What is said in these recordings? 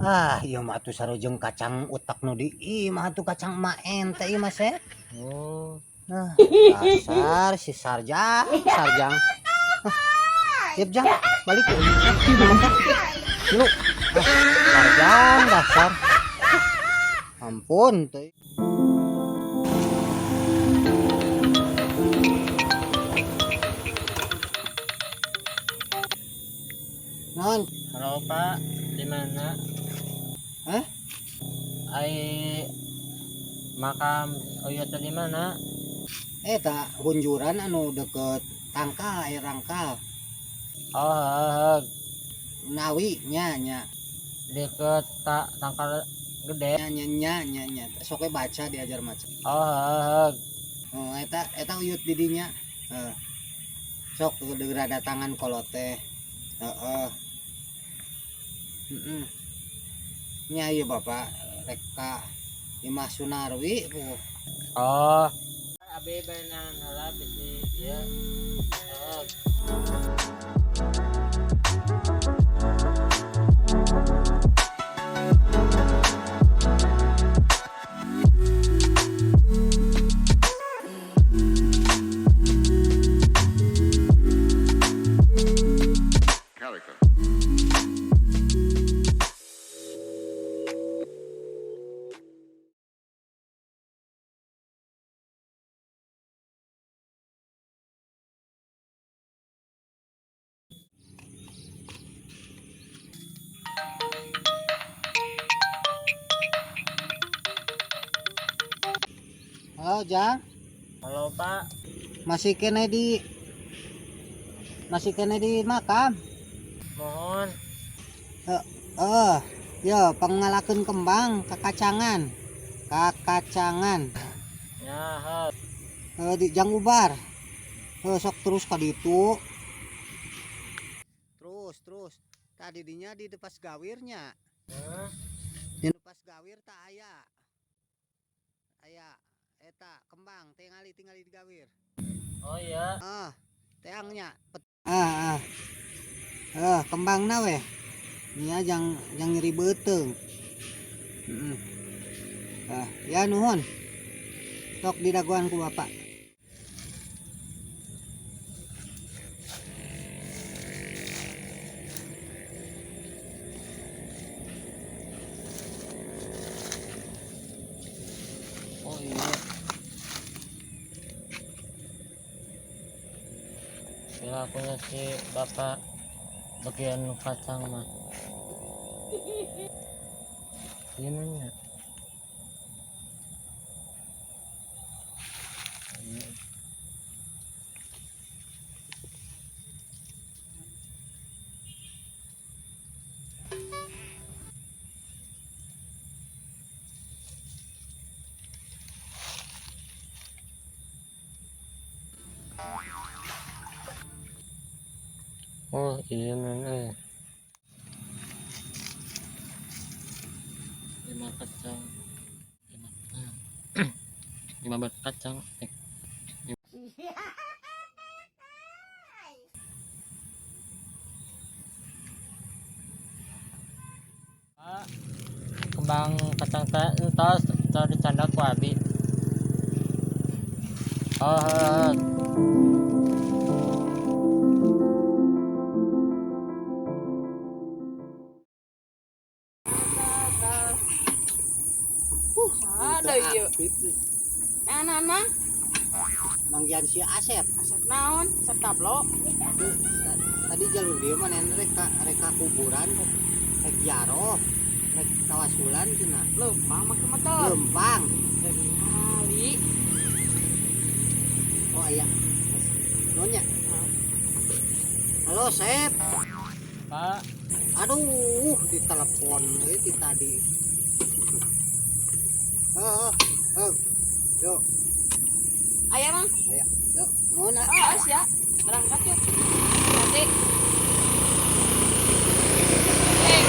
Iya mah tuh sarojeng kacang utak nu di mah tuh kacang maen teh ieu Mas. Oh, Nah, dasar si Sarjang. Siap Jang, balik. Makan. Dulu. Sarjang dasar. Ampun teh. Non, halo Pak, di mana? Hah? Ai makam Oyot di mana? Tak hunjuran anu deket tangkal air rangkal. Oh, Nawi nya deket tangkal gede. nya sok we baca diajar maca. Oh, Oh eta uyut didinya. Sok degrada tangan kolot teh. Heeh. Heeh. Nya ieu Bapak rek ka Imah Sunarwi. oh, abi benan heula bisi ieu. Oh, Halo Jang, halo Pak, masih kene di makam. mohon. Eh, ya pangalakeun kembang kakacangan. Ya, heuh. Di Jang Ubar. Sok terus ka ditu. Terus. Tadi dinya di depas gawirnya. Heuh. Di depas gawir tak aya. Eta kembang tingali di gawir. Oh iya. Teangnya. Kembangna weh. Nya jang nyeri beuteung. Ya nuhun. Sok didaguan ku Bapak. Oh iya. Bila punya si Bapak bagian kacang mah. Iya nanya. Oh iya nanya. 5 kacang. 15 kacang. Pak, kembang kacang teh entos dicanda ku abi. Oh, Ada ieu. Anak-anak, Manggian si Asep. asep naon? Asep tablo. Tadi jalur dia mana reka kuburan rek jaro rek tawasulan cenah. Lempang make motor. Lempang. Dari hari. Oh iya. Nonya. Halo Sep. Pak, Aduh, ditelepon ti tadi. Yuk, Aya Mang. ayo. Yuk, nona. Oh, sia. Berangkat yuk. Nanti.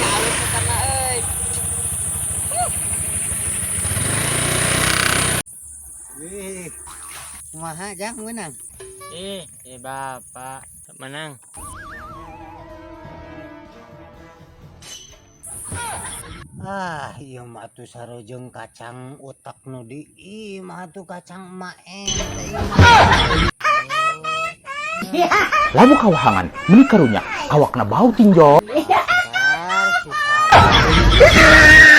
Kalus motorna euy. Wih. Kumaha Jang meunang? Bapak menang. Ah, iya mah tuh sarojeng kacang otak nu di mah tuh kacang maeng teh ieu mah. Lamu kawahangan meuli karunya awakna bau tinjau. Dasar si Sarojeng.